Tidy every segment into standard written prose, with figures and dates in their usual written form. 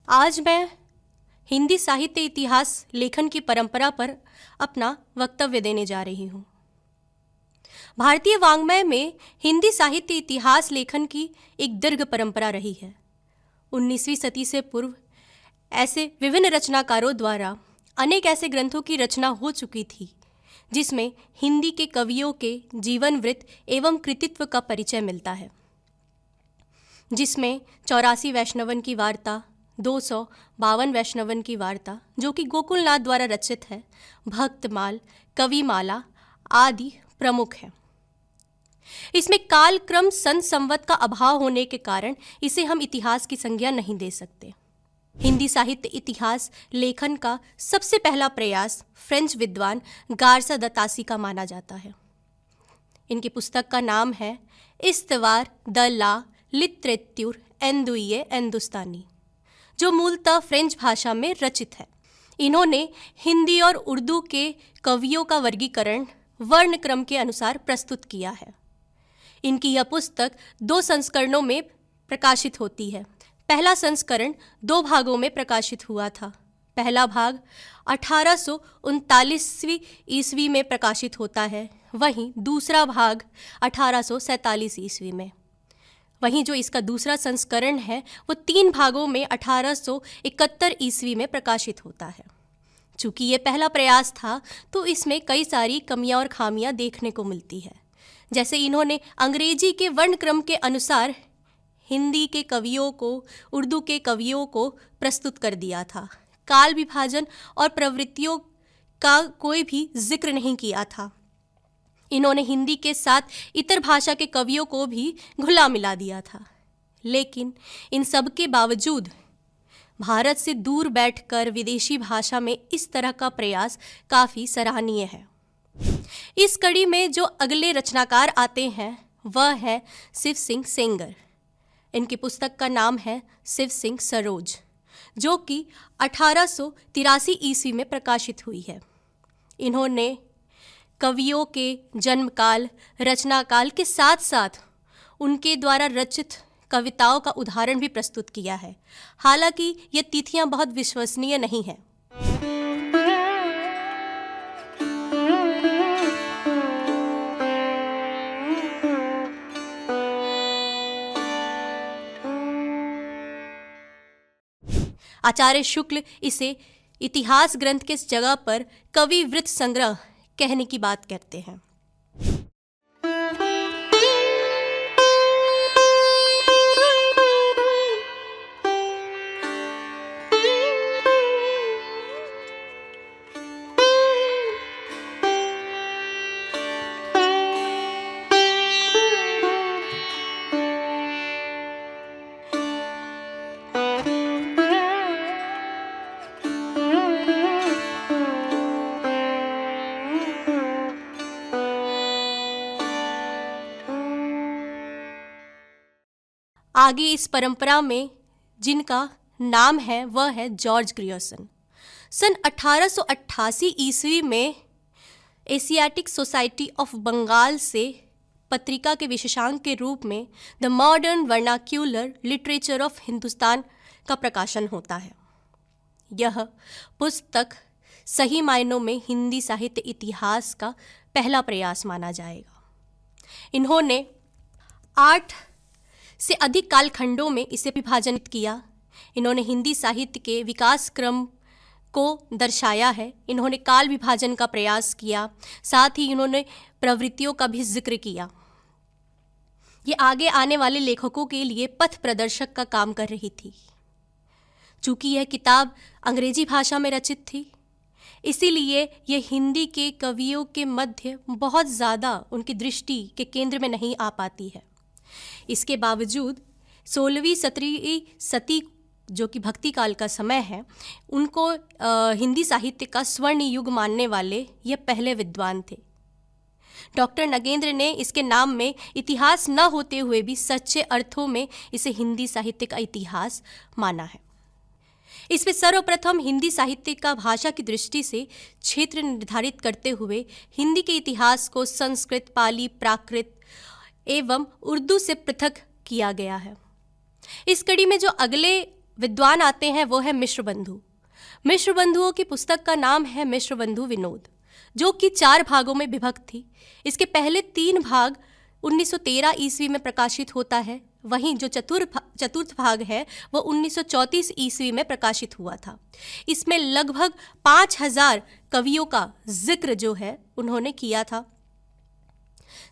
आज मैं हिंदी साहित्य इतिहास लेखन की परंपरा पर अपना वक्तव्य देने जा रही हूँ। भारतीय वाङ्मय में हिंदी साहित्य इतिहास लेखन की एक दीर्घ परंपरा रही है। 19वीं सदी से पूर्व ऐसे विभिन्न रचनाकारों द्वारा अनेक ऐसे ग्रंथों की रचना हो चुकी थी जिसमें हिंदी के कवियों के जीवन वृत्त एवं कृतित्व का परिचय मिलता है, जिसमें 84 वैष्णवन की वार्ता, 252 वैष्णवन की वार्ता जो कि गोकुलनाथ द्वारा रचित है, भक्तमाल, कविमाला आदि प्रमुख हैं। इसमें कालक्रम सन संवत का अभाव होने के कारण इसे हम इतिहास की संज्ञा नहीं दे सकते। हिंदी साहित्य इतिहास लेखन का सबसे पहला प्रयास फ्रेंच विद्वान गार्सा द तासी का माना जाता है। इनकी पुस्तक का नाम है इस्तवार द ला लिटरेत्यूर एंदुइये एंदुस्तानी, जो मूलतः फ्रेंच भाषा में रचित है। इन्होंने हिंदी और उर्दू के कवियों का वर्गीकरण वर्ण क्रम के अनुसार प्रस्तुत किया है। इनकी यह पुस्तक 2 संस्करणों में प्रकाशित होती है। पहला संस्करण 2 भागों में प्रकाशित हुआ था। पहला भाग 1839 ईस्वी में प्रकाशित होता है, वहीं दूसरा भाग 1847 ईस्वी में। वहीं जो इसका दूसरा संस्करण है वो 3 भागों में 1871 ईस्वी में प्रकाशित होता है। चूँकि ये पहला प्रयास था तो इसमें कई सारी कमियां और खामियां देखने को मिलती है। जैसे इन्होंने अंग्रेजी के वर्ण क्रम के अनुसार हिंदी के कवियों को उर्दू के कवियों को प्रस्तुत कर दिया था। काल विभाजन और प्रवृत्तियों का कोई भी जिक्र नहीं किया था। इन्होंने हिंदी के साथ इतर भाषा के कवियों को भी घुला मिला दिया था। लेकिन इन सब के बावजूद भारत से दूर बैठकर विदेशी भाषा में इस तरह का प्रयास काफ़ी सराहनीय है। इस कड़ी में जो अगले रचनाकार आते हैं वह है शिव सिंह सेंगर। इनकी पुस्तक का नाम है शिव सिंह सरोज, जो कि 1883 ईस्वी में प्रकाशित हुई है। इन्होंने कवियों के जन्मकाल, रचनाकाल के साथ साथ उनके द्वारा रचित कविताओं का उदाहरण भी प्रस्तुत किया है। हालांकि ये तिथियां बहुत विश्वसनीय नहीं हैं। आचार्य शुक्ल इसे इतिहास ग्रंथ के जगह पर कवि वृत्त संग्रह कहने की बात करते हैं। आगे इस परंपरा में जिनका नाम है वह है जॉर्ज ग्रियर्सन। सन 1888 ईस्वी में एशियाटिक सोसाइटी ऑफ बंगाल से पत्रिका के विशेषांक के रूप में the modern vernacular literature of Hindustan का प्रकाशन होता है। यह पुस्तक सही मायनों में हिंदी साहित्य इतिहास का पहला प्रयास माना जाएगा। इन्होंने 8 से अधिक कालखंडों में इसे विभाजित किया। इन्होंने हिंदी साहित्य के विकास क्रम को दर्शाया है। इन्होंने काल विभाजन का प्रयास किया, साथ ही इन्होंने प्रवृत्तियों का भी जिक्र किया। ये आगे आने वाले लेखकों के लिए पथ प्रदर्शक का काम कर रही थी। चूँकि यह किताब अंग्रेजी भाषा में रचित थी, इसीलिए यह हिंदी के कवियों के मध्य बहुत ज़्यादा उनकी दृष्टि के केंद्र में नहीं आ पाती है। इसके बावजूद 16वीं 17वीं सदी जो कि भक्ति काल का समय है, उनको हिंदी साहित्य का स्वर्ण युग मानने वाले ये पहले विद्वान थे। डॉक्टर नगेंद्र ने इसके नाम में इतिहास न होते हुए भी सच्चे अर्थों में इसे हिंदी साहित्य का इतिहास माना है। इसमें सर्वप्रथम हिंदी साहित्य का भाषा की दृष्टि से क्षेत्र निर्धारित करते हुए हिंदी के इतिहास को संस्कृत, पाली, प्राकृत एवं उर्दू से पृथक किया गया है। इस कड़ी में जो अगले विद्वान आते हैं वो है मिश्र बंधु। मिश्र बंधुओं की पुस्तक का नाम है मिश्र बंधु विनोद, जो कि 4 भागों में विभक्त थी। इसके पहले 3 भाग 1913 ईस्वी में प्रकाशित होता है, वहीं जो चतुर्थ भाग है वो 1934 ईस्वी में प्रकाशित हुआ था। इसमें लगभग 5000 कवियों का जिक्र जो है उन्होंने किया था।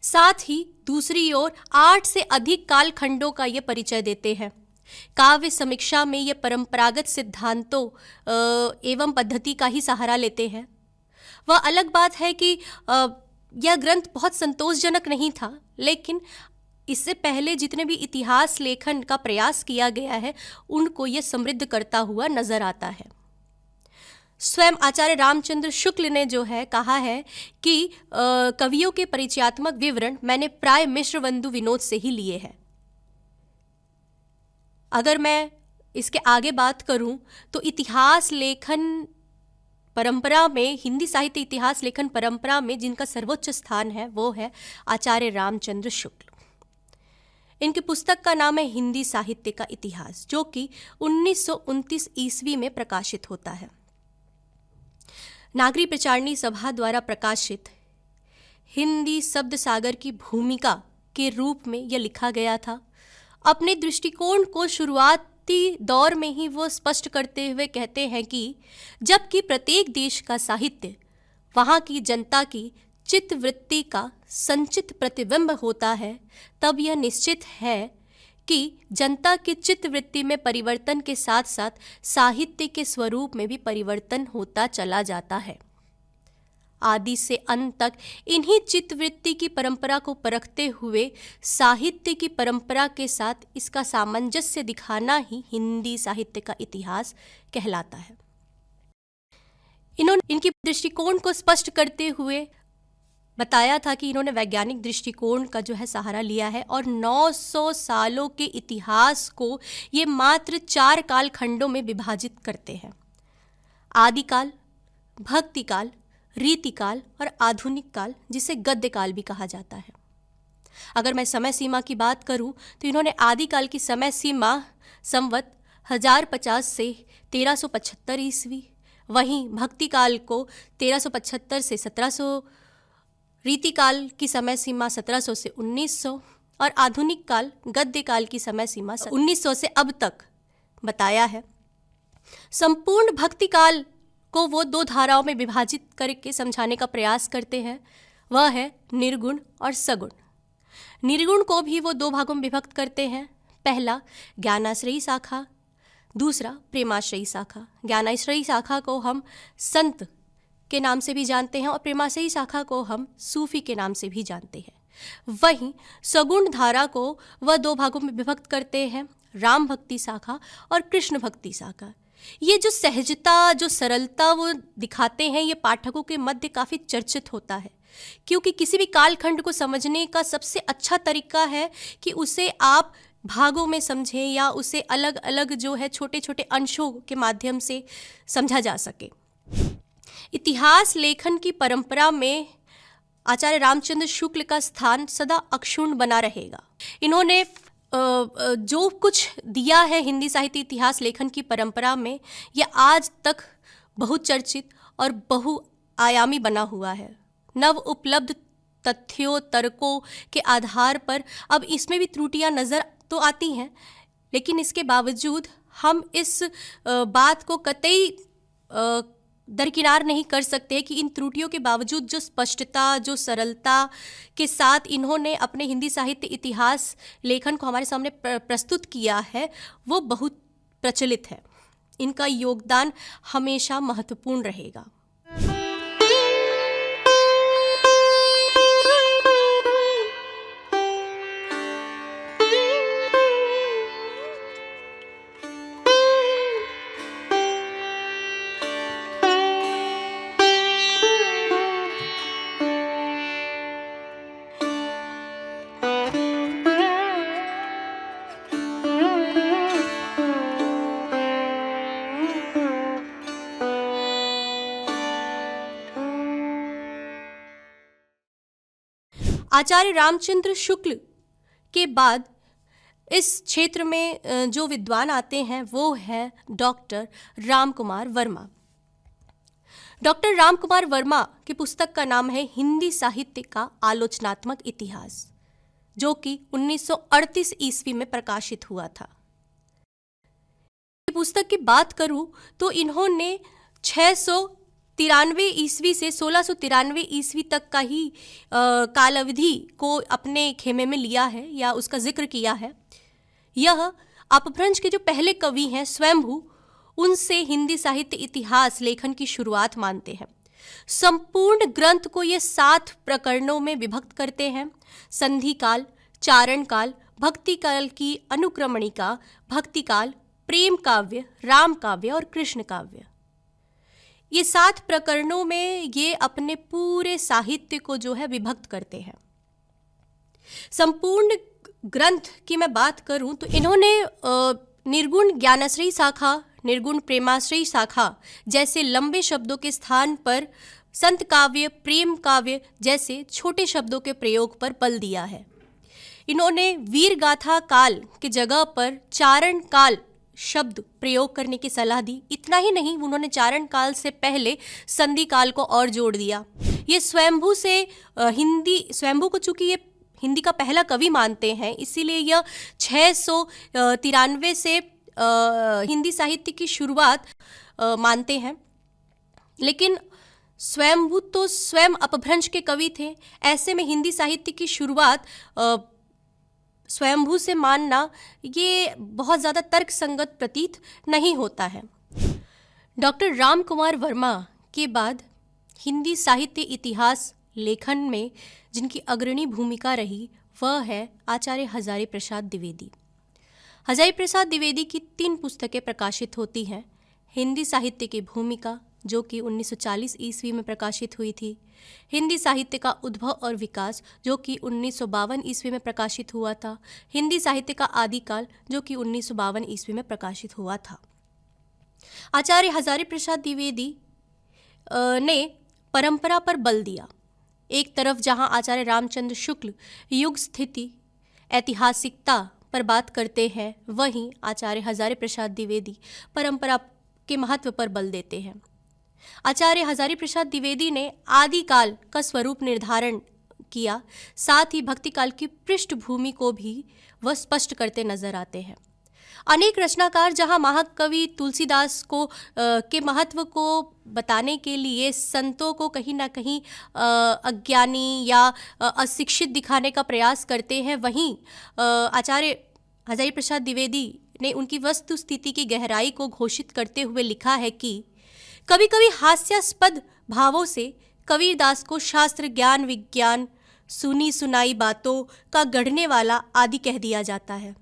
साथ ही दूसरी ओर 8 से अधिक कालखंडों का ये परिचय देते हैं। काव्य समीक्षा में ये परंपरागत सिद्धांतों एवं पद्धति का ही सहारा लेते हैं। वह अलग बात है कि यह ग्रंथ बहुत संतोषजनक नहीं था, लेकिन इससे पहले जितने भी इतिहास लेखन का प्रयास किया गया है उनको यह समृद्ध करता हुआ नजर आता है। स्वयं आचार्य रामचंद्र शुक्ल ने जो है कहा है कि कवियों के परिचयात्मक विवरण मैंने प्राय मिश्र बंधु विनोद से ही लिए हैं। अगर मैं इसके आगे बात करूं तो इतिहास लेखन परंपरा में, हिंदी साहित्य इतिहास लेखन परंपरा में जिनका सर्वोच्च स्थान है वो है आचार्य रामचंद्र शुक्ल। इनकी पुस्तक का नाम है हिंदी साहित्य का इतिहास, जो कि 1929 ईस्वी में प्रकाशित होता है। नागरी प्रचारणी सभा द्वारा प्रकाशित हिंदी शब्द सागर की भूमिका के रूप में यह लिखा गया था। अपने दृष्टिकोण को शुरुआती दौर में ही वो स्पष्ट करते हुए कहते हैं कि जबकि प्रत्येक देश का साहित्य वहाँ की जनता की चित्तवृत्ति का संचित प्रतिबिंब होता है, तब यह निश्चित है कि जनता की चित्तवृत्ति में परिवर्तन के साथ साथ साहित्य के स्वरूप में भी परिवर्तन होता चला जाता है। आदि से अंत तक इन्हीं चित्तवृत्ति की परंपरा को परखते हुए साहित्य की परंपरा के साथ इसका सामंजस्य दिखाना ही हिंदी साहित्य का इतिहास कहलाता है। इन्होंने इनकी दृष्टिकोण को स्पष्ट करते हुए बताया था कि इन्होंने वैज्ञानिक दृष्टिकोण का जो है सहारा लिया है और 900 सालों के इतिहास को ये मात्र 4 कालखंडों में विभाजित करते हैं: आदिकाल, भक्तिकाल, रीतिकाल और आधुनिक काल, जिसे गद्य काल भी कहा जाता है। अगर मैं समय सीमा की बात करूं तो इन्होंने आदिकाल की समय सीमा संवत 1050 से 1375 ईस्वी, वहीं भक्तिकाल को 1375 से 1700, रीतिकाल की समय सीमा 1700 से 1900 और आधुनिक काल गद्य काल की समय सीमा 1900 से अब तक बताया है। संपूर्ण भक्ति काल को वो 2 धाराओं में विभाजित करके समझाने का प्रयास करते हैं, वह है निर्गुण और सगुण। निर्गुण को भी वो 2 भागों में विभक्त करते हैं, पहला ज्ञानाश्रयी शाखा, दूसरा प्रेमाश्रयी शाखा। ज्ञानाश्रयी शाखा को हम संत के नाम से भी जानते हैं और प्रेमाश्रयी शाखा को हम सूफी के नाम से भी जानते हैं। वहीं सगुण धारा को वह 2 भागों में विभक्त करते हैं, राम भक्ति शाखा और कृष्ण भक्ति शाखा। ये जो सहजता, जो सरलता वो दिखाते हैं, ये पाठकों के मध्य काफ़ी चर्चित होता है, क्योंकि किसी भी कालखंड को समझने का सबसे अच्छा तरीका है कि उसे आप भागों में समझें या उसे अलग अलग जो है छोटे छोटे अंशों के माध्यम से समझा जा सके। इतिहास लेखन की परंपरा में आचार्य रामचंद्र शुक्ल का स्थान सदा अक्षुण्ण बना रहेगा। इन्होंने जो कुछ दिया है हिंदी साहित्य इतिहास लेखन की परंपरा में, यह आज तक बहुचर्चित और बहुआयामी बना हुआ है। नव उपलब्ध तथ्यों, तर्कों के आधार पर अब इसमें भी त्रुटियां नज़र तो आती हैं, लेकिन इसके बावजूद हम इस बात को कतई दरकिनार नहीं कर सकते कि इन त्रुटियों के बावजूद जो स्पष्टता, जो सरलता के साथ इन्होंने अपने हिंदी साहित्य इतिहास लेखन को हमारे सामने प्रस्तुत किया है, वो बहुत प्रचलित है। इनका योगदान हमेशा महत्वपूर्ण रहेगा। आचार्य रामचंद्र शुक्ल के बाद इस क्षेत्र में जो विद्वान आते हैं वो है डॉक्टर राम कुमार वर्मा। डॉक्टर राम कुमार वर्मा की पुस्तक का नाम है हिंदी साहित्य का आलोचनात्मक इतिहास, जो कि 1938 ईस्वी में प्रकाशित हुआ था। पुस्तक की बात करूं तो इन्होंने 693 ईस्वी से 1693 ईस्वी तक का ही काल अवधि को अपने खेमे में लिया है या उसका जिक्र किया है। यह अपभ्रंश के जो पहले कवि हैं स्वयंभू, उनसे हिंदी साहित्य इतिहास लेखन की शुरुआत मानते हैं। संपूर्ण ग्रंथ को ये 7 प्रकरणों में विभक्त करते हैं। संधि काल, चारण काल, भक्ति काल की अनुक्रमणिका, भक्ति काल, प्रेम काव्य, राम काव्य और कृष्ण काव्य। ये 7 प्रकरणों में ये अपने पूरे साहित्य को जो है विभक्त करते हैं। संपूर्ण ग्रंथ की मैं बात करूं तो इन्होंने निर्गुण ज्ञानाश्रयी शाखा, निर्गुण प्रेमाश्रयी शाखा जैसे लंबे शब्दों के स्थान पर संत काव्य, प्रेम काव्य जैसे छोटे शब्दों के प्रयोग पर बल दिया है। इन्होंने वीर गाथा काल की जगह पर चारण काल शब्द प्रयोग करने की सलाह दी। इतना ही नहीं, उन्होंने चारण काल से पहले संधि काल को और जोड़ दिया। ये स्वयंभू से स्वयंभू को चूंकि ये हिंदी का पहला कवि मानते हैं, इसीलिए यह 693 से हिंदी साहित्य की शुरुआत मानते हैं। लेकिन स्वयंभू तो स्वयं अपभ्रंश के कवि थे। ऐसे में हिंदी साहित्य की शुरुआत स्वयंभू से मानना ये बहुत ज़्यादा तर्कसंगत प्रतीत नहीं होता है। डॉक्टर राम कुमार वर्मा के बाद हिंदी साहित्य इतिहास लेखन में जिनकी अग्रणी भूमिका रही वह है आचार्य हजारी प्रसाद द्विवेदी। हजारी प्रसाद द्विवेदी की 3 पुस्तकें प्रकाशित होती हैं। हिंदी साहित्य की भूमिका, जो कि 1940 ईस्वी में प्रकाशित हुई थी। हिंदी साहित्य का उद्भव और विकास, जो कि 1952 ईस्वी में प्रकाशित हुआ था। हिंदी साहित्य का आदिकाल, जो कि 1952 ईस्वी में प्रकाशित हुआ था। आचार्य हजारी प्रसाद द्विवेदी ने परंपरा पर बल दिया। एक तरफ जहां आचार्य रामचंद्र शुक्ल युग स्थिति, ऐतिहासिकता पर बात करते हैं, वहीं आचार्य हजारी प्रसाद द्विवेदी परंपरा के महत्व पर बल देते हैं। आचार्य हजारी प्रसाद द्विवेदी ने आदिकाल का स्वरूप निर्धारण किया, साथ ही भक्ति काल की पृष्ठभूमि को भी वह स्पष्ट करते नजर आते हैं। अनेक रचनाकार जहां महाकवि तुलसीदास को के महत्व को बताने के लिए संतों को कहीं ना कहीं अज्ञानी या अशिक्षित दिखाने का प्रयास करते हैं, वहीं आचार्य हजारी प्रसाद द्विवेदी ने उनकी वस्तु स्थिति की गहराई को घोषित करते हुए लिखा है कि कभी कभी हास्यास्पद भावों से कबीरदास को शास्त्र ज्ञान विज्ञान सुनी सुनाई बातों का गढ़ने वाला आदि कह दिया जाता है।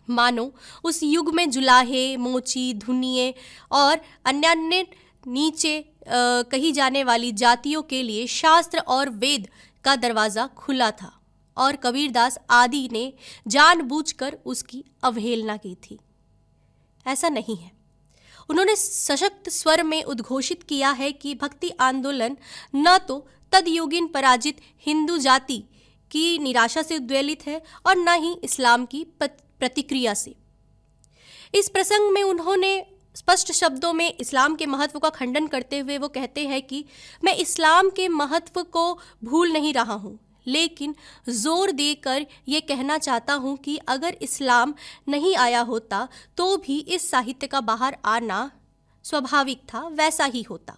मानो उस युग में जुलाहे, मोची, धुनिये और अन्य नीचे कही जाने वाली जातियों के लिए शास्त्र और वेद का दरवाज़ा खुला था और कबीरदास आदि ने जानबूझकर उसकी अवहेलना की थी। ऐसा नहीं है। उन्होंने सशक्त स्वर में उद्घोषित किया है कि भक्ति आंदोलन न तो तदयुगीन पराजित हिंदू जाति की निराशा से उद्वेलित है और न ही इस्लाम की प्रतिक्रिया से। इस प्रसंग में उन्होंने स्पष्ट शब्दों में इस्लाम के महत्व का खंडन करते हुए वो कहते हैं कि मैं इस्लाम के महत्व को भूल नहीं रहा हूँ, लेकिन जोर देकर ये कहना चाहता हूँ कि अगर इस्लाम नहीं आया होता तो भी इस साहित्य का बाहर आना स्वाभाविक था, वैसा ही होता।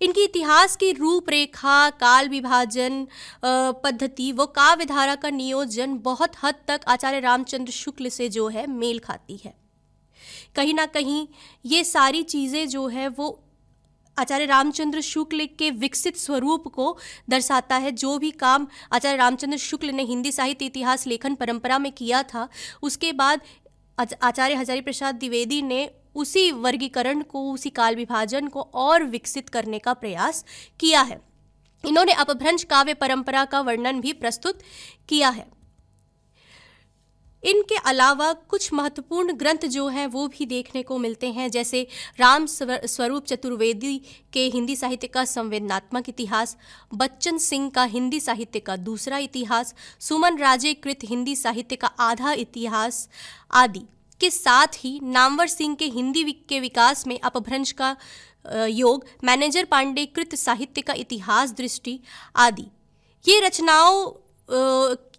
इनकी इतिहास की रूपरेखा, काल विभाजन पद्धति, वो काव्य धारा का नियोजन बहुत हद तक आचार्य रामचंद्र शुक्ल से जो है मेल खाती है। कहीं ना कहीं ये सारी चीज़ें जो है वो आचार्य रामचंद्र शुक्ल के विकसित स्वरूप को दर्शाता है। जो भी काम आचार्य रामचंद्र शुक्ल ने हिंदी साहित्य इतिहास लेखन परंपरा में किया था, उसके बाद आचार्य हजारी प्रसाद द्विवेदी ने उसी वर्गीकरण को, उसी काल विभाजन को और विकसित करने का प्रयास किया है। इन्होंने अपभ्रंश काव्य परंपरा का वर्णन भी प्रस्तुत किया है। इनके अलावा कुछ महत्वपूर्ण ग्रंथ जो हैं वो भी देखने को मिलते हैं, जैसे राम स्वरूप चतुर्वेदी के हिंदी साहित्य का संवेदनात्मक इतिहास, बच्चन सिंह का हिंदी साहित्य का दूसरा इतिहास, सुमन राजे कृत हिंदी साहित्य का आधा इतिहास आदि के साथ ही नामवर सिंह के हिंदी के विकास में अपभ्रंश का योग, मैनेजर पांडे कृत साहित्य का इतिहास दृष्टि आदि। ये रचनाओं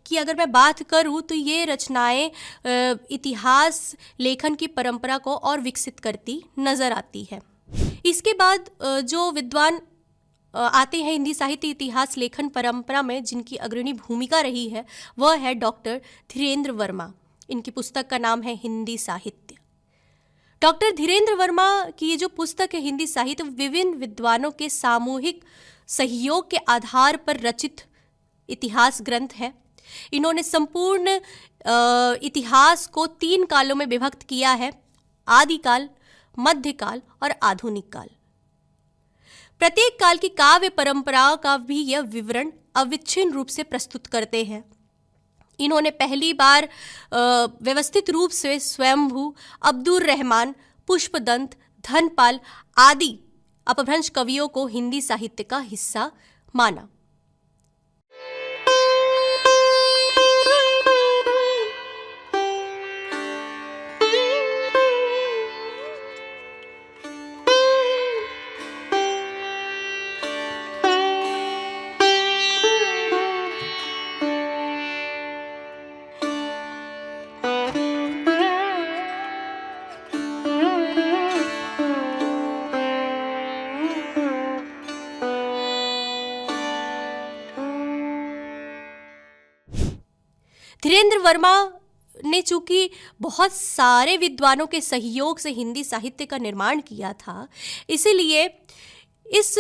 की अगर मैं बात करूं तो ये रचनाएं इतिहास लेखन की परंपरा को और विकसित करती नज़र आती है। इसके बाद जो विद्वान आते हैं हिंदी साहित्य इतिहास लेखन परंपरा में, जिनकी अग्रणी भूमिका रही है, वह है डॉक्टर धीरेन्द्र वर्मा। इनकी पुस्तक का नाम है हिंदी साहित्य। डॉक्टर धीरेन्द्र वर्मा की ये जो पुस्तक है हिंदी साहित्य, विभिन्न विद्वानों के सामूहिक सहयोग के आधार पर रचित इतिहास ग्रंथ है। इन्होंने संपूर्ण इतिहास को 3 कालों में विभक्त किया है: आदिकाल, मध्यकाल और आधुनिक काल। प्रत्येक काल की काव्य परंपराओं का भी यह विवरण अविच्छिन्न रूप से प्रस्तुत करते हैं। इन्होंने पहली बार व्यवस्थित रूप से स्वयंभू, अब्दुर रहमान, पुष्पदंत, धनपाल आदि अपभ्रंश कवियों को हिंदी साहित्य का हिस्सा माना। धीरेन्द्र वर्मा ने चूंकि बहुत सारे विद्वानों के सहयोग से हिंदी साहित्य का निर्माण किया था, इसीलिए इस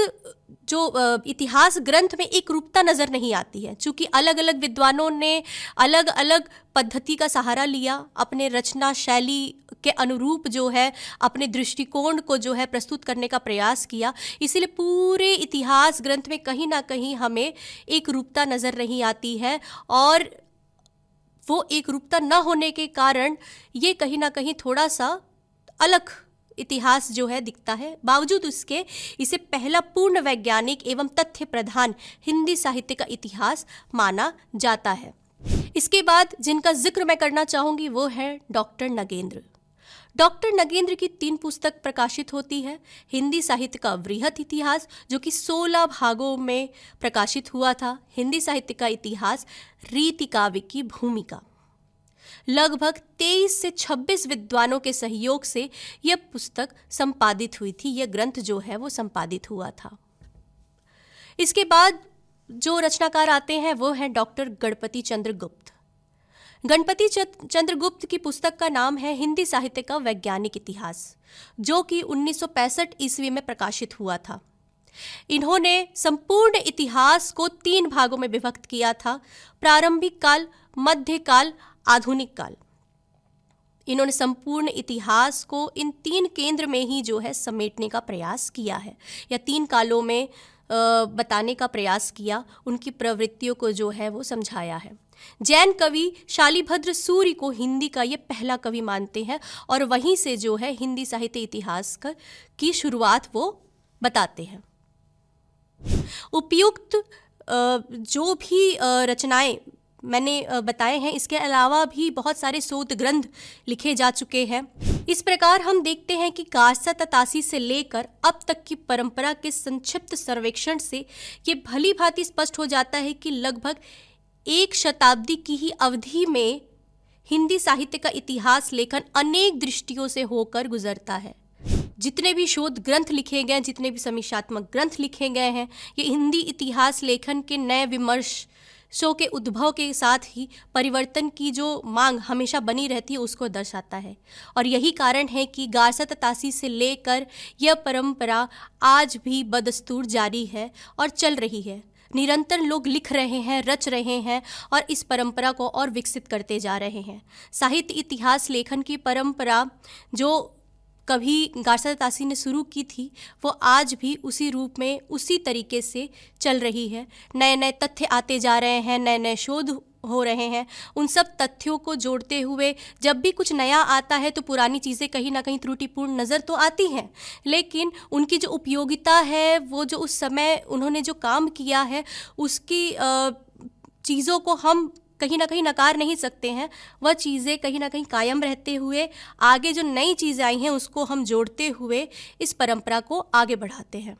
जो इतिहास ग्रंथ में एक रूपता नज़र नहीं आती है। चूंकि अलग अलग विद्वानों ने अलग अलग पद्धति का सहारा लिया, अपने रचना शैली के अनुरूप जो है अपने दृष्टिकोण को जो है प्रस्तुत करने का प्रयास किया, इसीलिए पूरे इतिहास ग्रंथ में कहीं ना कहीं हमें एक रूपता नज़र नहीं आती है। और वो एक रूपता न होने के कारण ये कहीं ना कहीं थोड़ा सा अलग इतिहास जो है दिखता है। बावजूद उसके इसे पहला पूर्ण वैज्ञानिक एवं तथ्य प्रधान हिंदी साहित्य का इतिहास माना जाता है। इसके बाद जिनका जिक्र मैं करना चाहूँगी वो है डॉक्टर नगेंद्र। डॉक्टर नगेंद्र की 3 पुस्तक प्रकाशित होती है। हिंदी साहित्य का वृहत इतिहास, जो कि 16 भागों में प्रकाशित हुआ था। हिंदी साहित्य का इतिहास, रीति काव्य की भूमिका। लगभग 23 से 26 विद्वानों के सहयोग से यह पुस्तक संपादित हुई थी। यह ग्रंथ जो है वो संपादित हुआ था। इसके बाद जो रचनाकार आते हैं वो हैं डॉक्टर गणपति चंद्र गुप्त। गणपति चंद्र गुप्त की पुस्तक का नाम है हिंदी साहित्य का वैज्ञानिक इतिहास, जो कि 1965 ईस्वी में प्रकाशित हुआ था। इन्होंने संपूर्ण इतिहास को 3 भागों में विभक्त किया था: प्रारंभिक काल, मध्यकाल, आधुनिक काल। इन्होंने संपूर्ण इतिहास को इन 3 केंद्र में ही जो है समेटने का प्रयास किया है, या 3 कालों में बताने का प्रयास किया, उनकी प्रवृत्तियों को जो है वो समझाया है। जैन कवि शालिभद्र सूरि को हिंदी का ये पहला कवि मानते हैं, और वहीं से जो है हिंदी साहित्य इतिहास की शुरुआत वो बताते हैं। उपयुक्त जो भी रचनाएं मैंने बताए हैं, इसके अलावा भी बहुत सारे शोध ग्रंथ लिखे जा चुके हैं। इस प्रकार हम देखते हैं कि गारसा ततासी से लेकर अब तक की परंपरा के संक्षिप्त सर्वेक्षण से ये भली भांति स्पष्ट हो जाता है कि लगभग 1 शताब्दी की ही अवधि में हिंदी साहित्य का इतिहास लेखन अनेक दृष्टियों से होकर गुजरता है। जितने भी शोध ग्रंथ लिखे गए, जितने भी समीक्षात्मक ग्रंथ लिखे गए हैं, ये हिंदी इतिहास लेखन के नए विमर्शों के उद्भव के साथ ही परिवर्तन की जो मांग हमेशा बनी रहती है उसको दर्शाता है। और यही कारण है कि गारसा ततासी से लेकर यह परंपरा आज भी बदस्तूर जारी है और चल रही है। निरंतर लोग लिख रहे हैं, रच रहे हैं और इस परंपरा को और विकसित करते जा रहे हैं। साहित्य इतिहास लेखन की परंपरा जो कभी गारसा ततासी ने शुरू की थी, वो आज भी उसी रूप में, उसी तरीके से चल रही है। नए नए तथ्य आते जा रहे हैं, नए नए शोध हो रहे हैं, उन सब तथ्यों को जोड़ते हुए जब भी कुछ नया आता है तो पुरानी चीज़ें कहीं ना कहीं त्रुटिपूर्ण नज़र तो आती हैं, लेकिन उनकी जो उपयोगिता है, वो जो उस समय उन्होंने जो काम किया है, उसकी चीज़ों को हम कहीं ना कहीं नकार नहीं सकते हैं। वह चीज़ें कहीं ना कहीं कायम रहते हुए आगे जो नई चीज़ें आई हैं उसको हम जोड़ते हुए इस परंपरा को आगे बढ़ाते हैं।